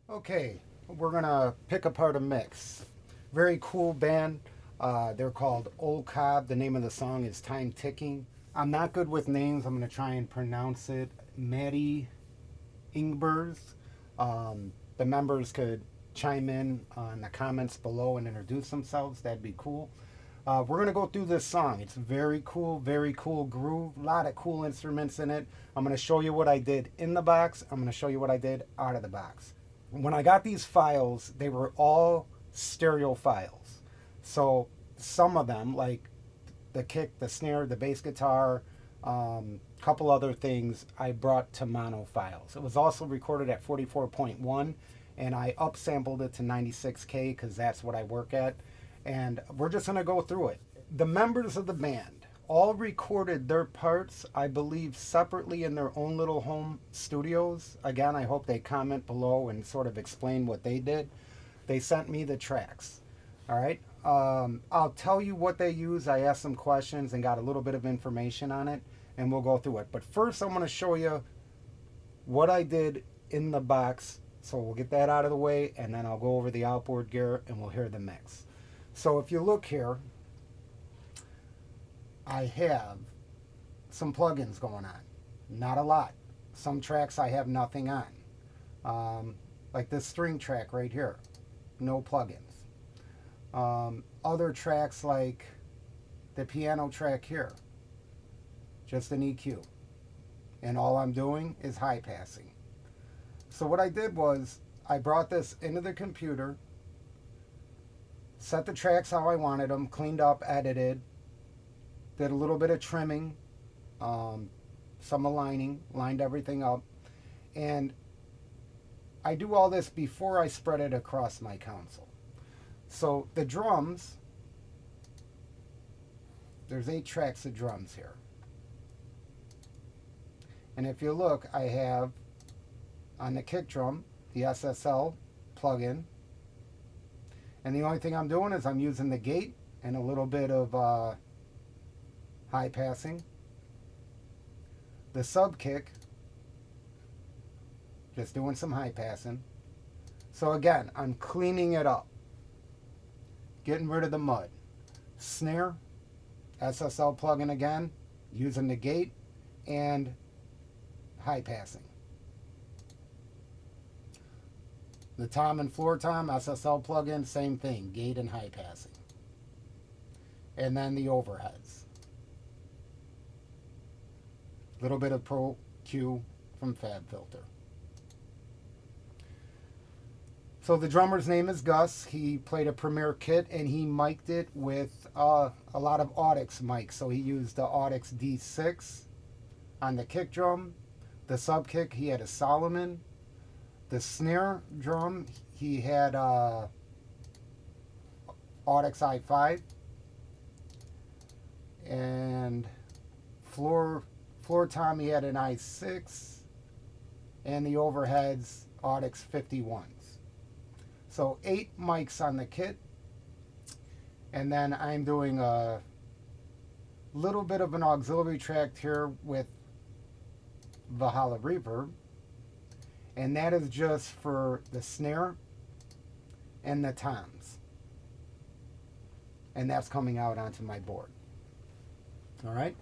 Okay, we're gonna pick apart a mix. Very cool band. They're called Old Cobb. The name of the song is Time Ticking. I'm not good with names. I'm gonna try and pronounce it. Maddie Ingbers. The members could chime in on the comments below and introduce themselves. That'd be cool. We're gonna go through this song. It's very cool groove. A lot of cool instruments in it. I'm gonna show you what I did in the box. I'm gonna show you what I did out of the box. When I got these files, they were all stereo files. So some of them, like the kick, the snare, the bass guitar, couple other things, I brought to mono files. It was also recorded at 44.1, and I upsampled it to 96K because that's what I work at. And we're just going to go through it. The members of the band all recorded their parts, I believe, separately in their own little home studios. Again, I hope they comment below and sort of explain what they did. They sent me the tracks. All right. I'll tell you what they use. I asked some questions and got a little bit of information on it, and we'll go through it. But first, I'm going to show you what I did in the box. So we'll get that out of the way, and then I'll go over the outboard gear and we'll hear the mix. So if you look here, I have some plugins going on. Not a lot. Some tracks I have nothing on. Like this string track right here. No plugins. Other tracks like the piano track here. Just an EQ. And all I'm doing is high passing. So what I did was I brought this into the computer, set the tracks how I wanted them, cleaned up, edited, did a little bit of trimming, some aligning, lined everything up, and I do all this before I spread it across my console. So the drums, there's 8 tracks of drums here. And if you look, I have on the kick drum, the SSL plugin. And the only thing I'm doing is I'm using the gate and a little bit of high passing. The sub kick, just doing some high passing. So again, I'm cleaning it up, getting rid of the mud. Snare, SSL plugin again, using the gate and high passing. The tom and floor tom, SSL plugin, same thing, gate and high passing. And then the overheads. A little bit of Pro Q from FabFilter. So the drummer's name is Gus. He played a Premier kit and he mic'd it with a lot of Audix mics. So he used the Audix D6 on the kick drum. The sub kick, he had a Solomon. The snare drum, he had Audix i5. And floor tom, he had an i6. And the overheads, Audix 51s. So 8 mics on the kit. And then I'm doing a little bit of an auxiliary track here with Valhalla Reverb. And that is just for the snare and the toms. And that's coming out onto my board. All right.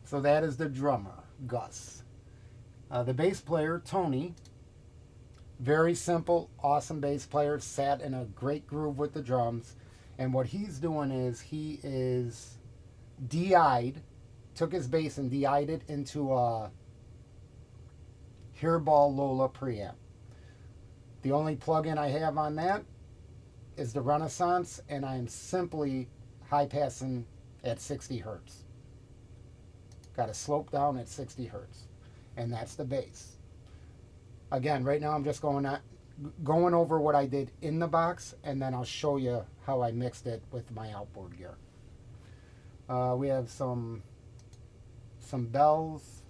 So that is the drummer, Gus. The bass player, Tony. Very simple, awesome bass player. Sat in a great groove with the drums. And what he's doing is he is DI'd, took his bass and DI'd it into a Hairball Lola preamp. The only plug-in I have on that is the Renaissance, and I'm simply high passing at 60 hertz. Got a slope down at 60 hertz, and that's the bass. Again, right now I'm just going over what I did in the box, and then I'll show you how I mixed it with my outboard gear. We have some bells.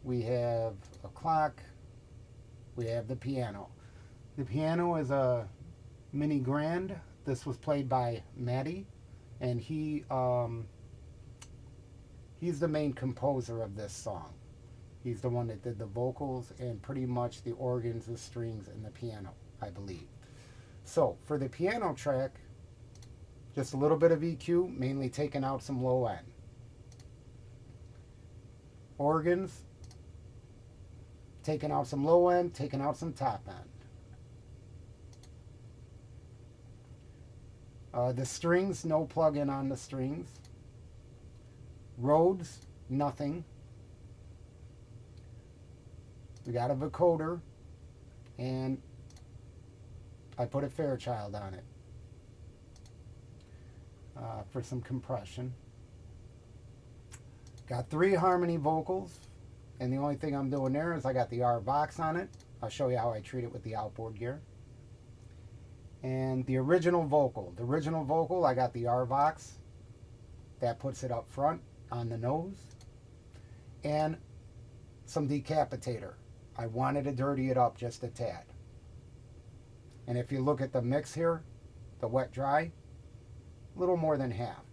We have a clock. We have the piano. The piano is a mini grand. This was played by Maddie, and he's the main composer of this song. He's the one that did the vocals and pretty much the organs, the strings, and the piano, I believe. So for the piano track, just a little bit of EQ, mainly taking out some low end. Organs, taking out some low end, taking out some top end. The strings, no plug-in on the strings. Rhodes, nothing. We got a vocoder, and I put a Fairchild on it for some compression. Got 3 harmony vocals, and the only thing I'm doing there is I got the R box on it. I'll show you how I treat it with the outboard gear. And the original vocal, I got the R box. That puts it up front on the nose. And some decapitator. I wanted to dirty it up just a tad. And if you look at the mix here, the wet dry, a little more than half.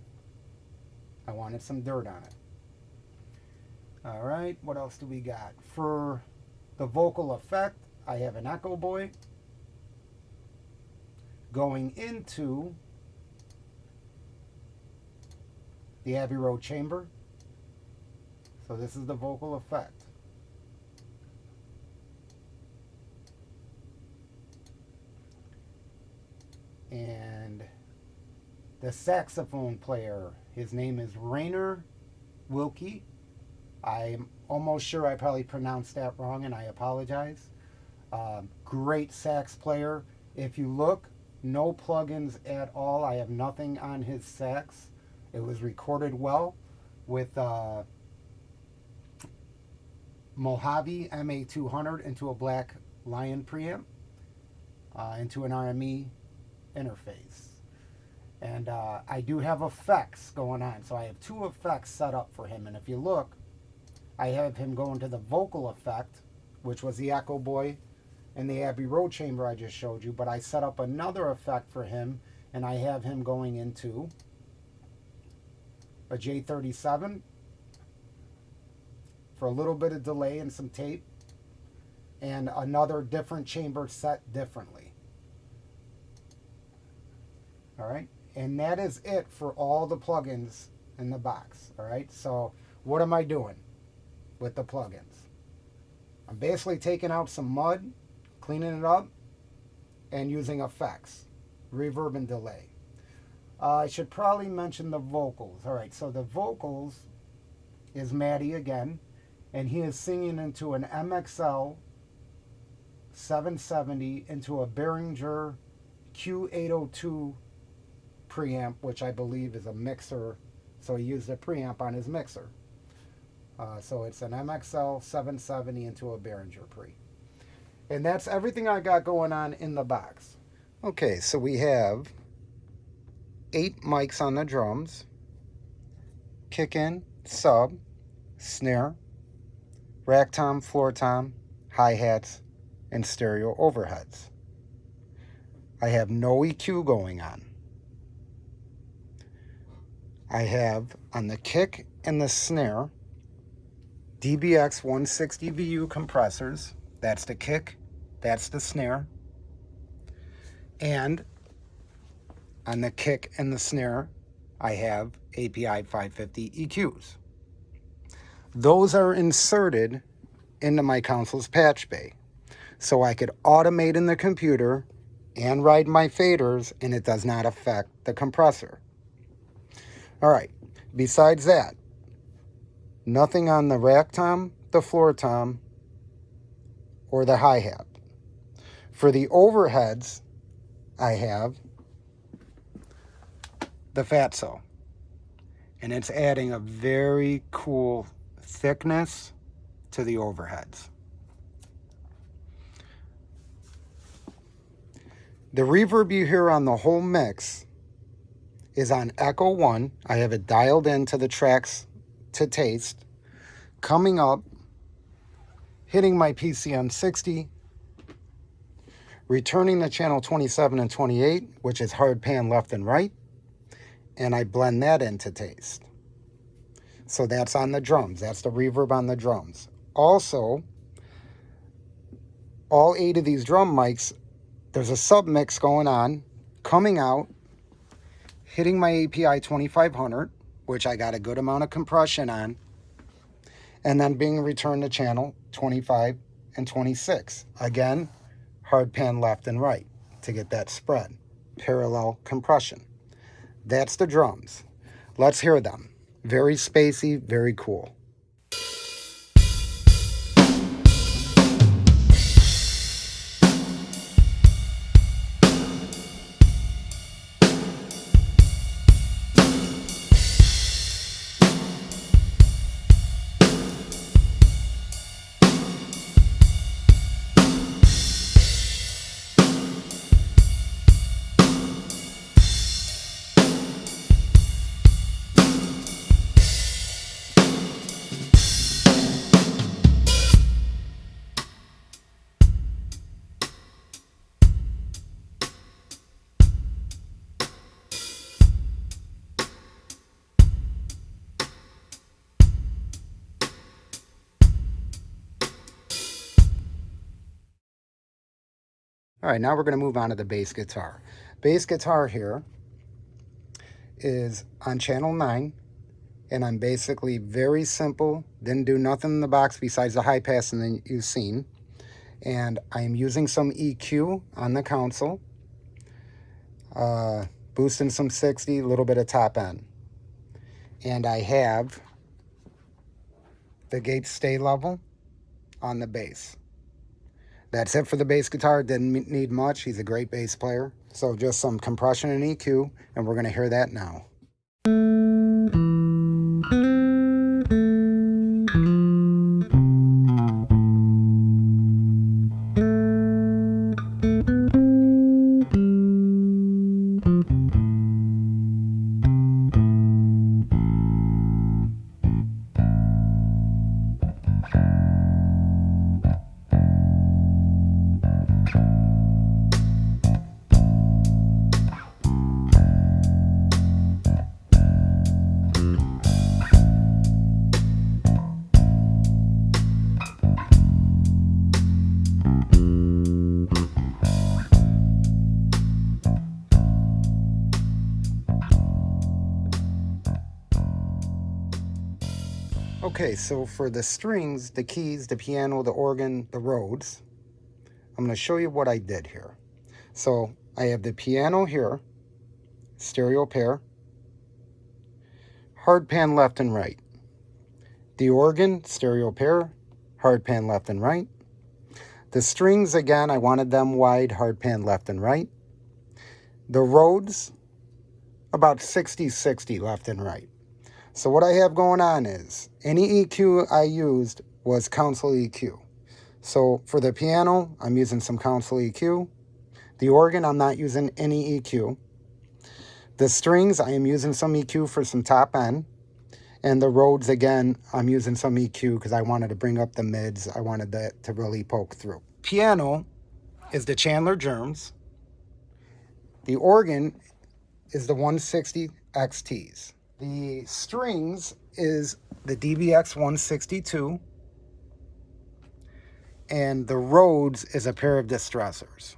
I wanted some dirt on it. All right, what else do we got? For the vocal effect, I have an Echo Boy going into the Abbey Road chamber. So this is the vocal effect. And the saxophone player, his name is Rainer Wilkie. I'm almost sure I probably pronounced that wrong, and I apologize. Great sax player. If you look, no plugins at all. I have nothing on his sax. It was recorded well with Mojave MA200 into a Black Lion preamp, into an RME interface. And I do have effects going on. So I have 2 effects set up for him. And if you look, I have him go into the vocal effect, which was the Echo Boy and the Abbey Road chamber I just showed you. But I set up another effect for him, and I have him going into a J37 for a little bit of delay and some tape, and another different chamber set differently. All right, and that is it for all the plugins in the box. All right, so what am I doing with the plugins? I'm basically taking out some mud, cleaning it up, and using effects, reverb and delay. I should probably mention the vocals. All right, so the vocals is Maddie again, and he is singing into an MXL 770 into a Behringer Q802 preamp, which I believe is a mixer, so he used a preamp on his mixer. So it's an MXL 770 into a Behringer pre. And that's everything I got going on in the box. Okay, so we have 8 mics on the drums, kick-in, sub, snare, rack tom, floor tom, hi-hats, and stereo overheads. I have no EQ going on. I have on the kick and the snare DBX 160 VU compressors. That's the kick, that's the snare. And on the kick and the snare, I have API 550 EQs. Those are inserted into my console's patch bay, so I could automate in the computer and ride my faders, and it does not affect the compressor. All right, besides that, nothing on the rack tom, the floor tom, or the hi-hat. For the overheads, I have the Fatso, and it's adding a very cool thickness to the overheads. The reverb you hear on the whole mix is on Echo 1. I have it dialed into the tracks to taste, coming up, hitting my PCM 60, returning to channel 27 and 28, which is hard pan left and right, and I blend that into taste. So that's on the drums. That's the reverb on the drums. Also, all 8 of these drum mics, there's a sub mix going on, coming out, hitting my API 2500, which I got a good amount of compression on, and then being returned to channel 25 and 26. Again, hard pan left and right to get that spread. Parallel compression. That's the drums. Let's hear them. Very spacey, very cool. All right, now we're going to move on to the bass guitar. Bass guitar here is on channel 9, and I'm basically very simple, didn't do nothing in the box besides the high pass that you've seen. And I'm using some EQ on the console, boosting some 60, a little bit of top end. And I have the gate stay level on the bass. That's it for the bass guitar. Didn't need much. He's a great bass player. So just some compression and EQ, and we're going to hear that now. Okay, so for the strings, the keys, the piano, the organ, the Rhodes, I'm going to show you what I did here. So I have the piano here, stereo pair, hard pan left and right. The organ, stereo pair, hard pan left and right. The strings, again, I wanted them wide, hard pan left and right. The Rhodes, about 60-60 left and right. So what I have going on is, any EQ I used was console EQ. So for the piano, I'm using some console EQ. The organ, I'm not using any EQ. The strings, I am using some EQ for some top end. And the Rhodes, again, I'm using some EQ because I wanted to bring up the mids. I wanted that to really poke through. Piano is the Chandler Germs. The organ is the 160 XTs. The strings is the DBX 162. And the Rhodes is a pair of distressors.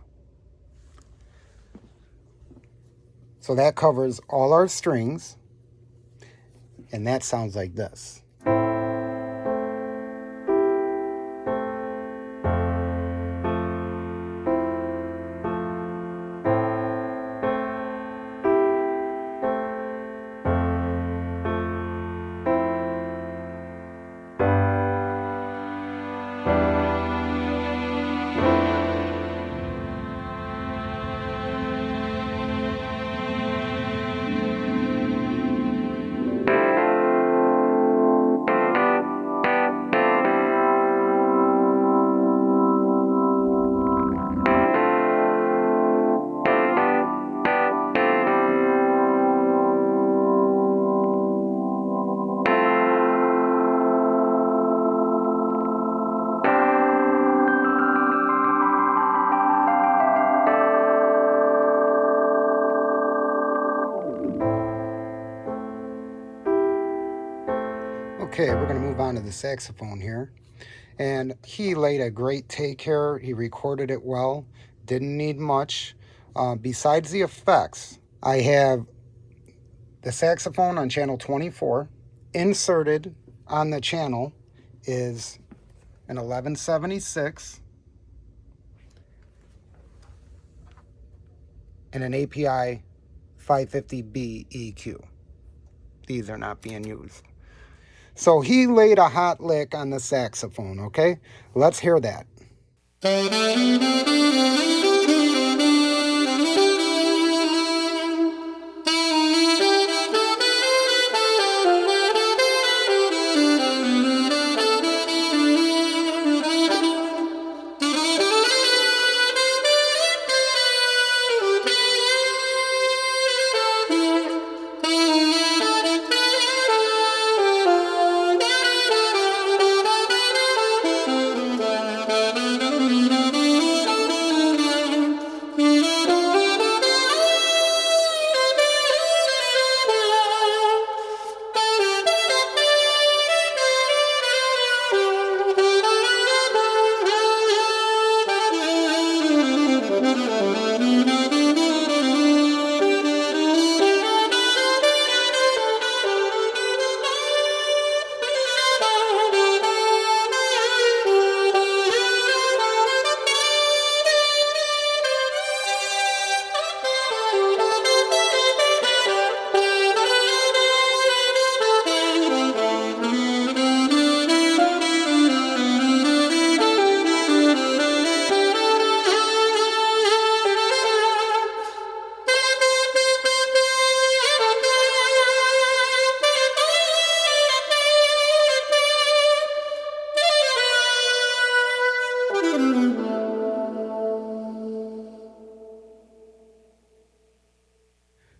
So that covers all our strings. And that sounds like this. Okay, we're going to move on to the saxophone here. And he laid a great take here. He recorded it well. Didn't need much. Besides the effects, I have the saxophone on channel 24. Inserted on the channel is an 1176 and an API 550B EQ. These are not being used. So he laid a hot lick on the saxophone, okay? Let's hear that.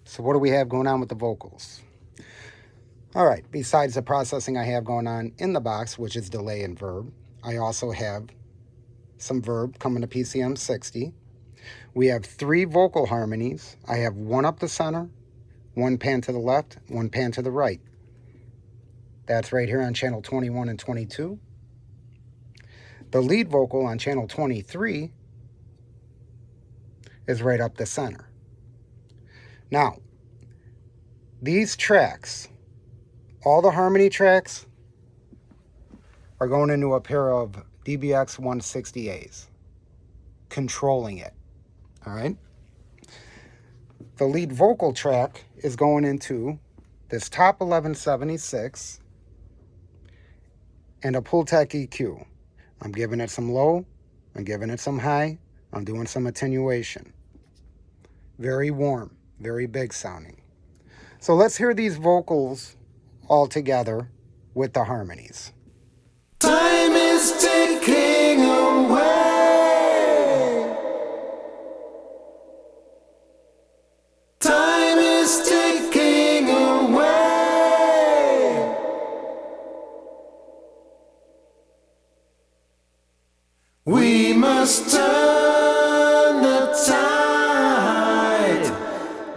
So what do we have going on with the vocals? All right, besides the processing I have going on in the box, which is delay and verb, I also have some verb coming to PCM 60. We have 3 vocal harmonies. I have one up the center, one pan to the left, one pan to the right. That's right here on channel 21 and 22. The lead vocal on channel 23 is right up the center. Now, these tracks, all the harmony tracks, are going into a pair of DBX 160As, controlling it, all right? The lead vocal track is going into this top 1176 and a Pultec EQ. I'm giving it some low, I'm giving it some high, I'm doing some attenuation. Very warm, very big sounding. So let's hear these vocals all together with the harmonies. Time is ticking away. Time is ticking away. We must turn the tide.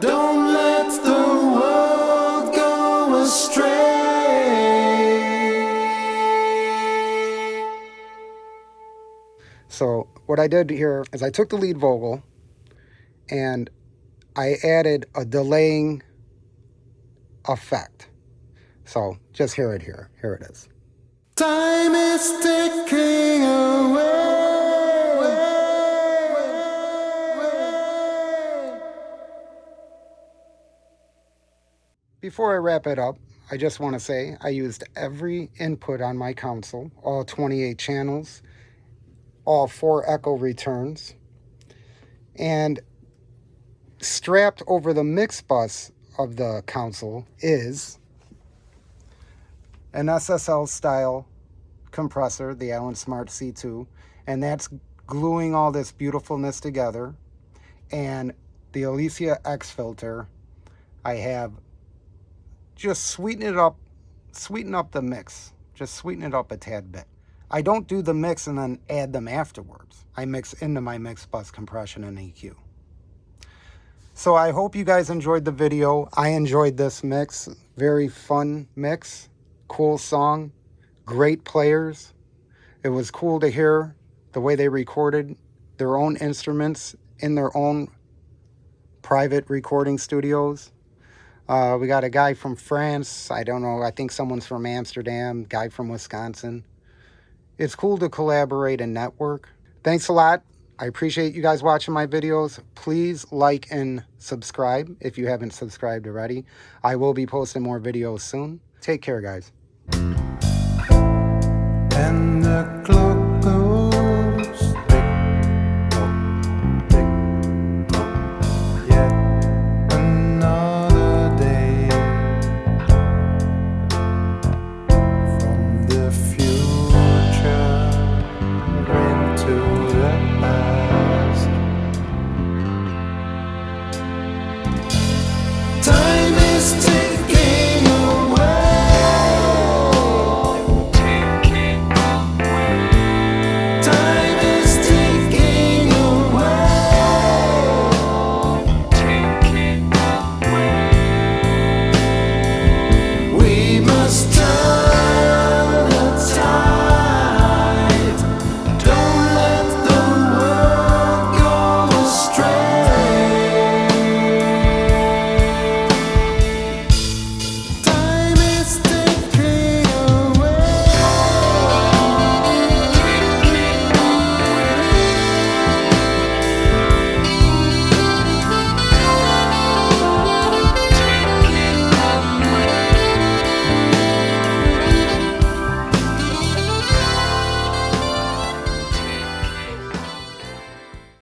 Don't let the world go astray. So what I did here is I took the lead vocal and I added a delaying effect. So just hear it here. Here it is. Time is ticking away. Before I wrap it up, I just want to say I used every input on my console, all 28 channels, all 4 echo returns, and strapped over the mix bus of the console is an SSL style compressor, the Allen Smart C2, and that's gluing all this beautifulness together. And the Alicia X filter, I have just sweeten up the mix, just sweeten it up a tad bit. I don't do the mix and then add them afterwards. I mix into my mix bus compression and EQ. So I hope you guys enjoyed the video. I enjoyed this mix. Very fun mix. Cool song. Great players. It was cool to hear the way they recorded their own instruments in their own private recording studios. We got a guy from France. I don't know. I think someone's from Amsterdam. Guy from Wisconsin. It's cool to collaborate and network. Thanks a lot. I appreciate you guys watching my videos. Please like and subscribe if you haven't subscribed already. I will be posting more videos soon. Take care, guys. And the clock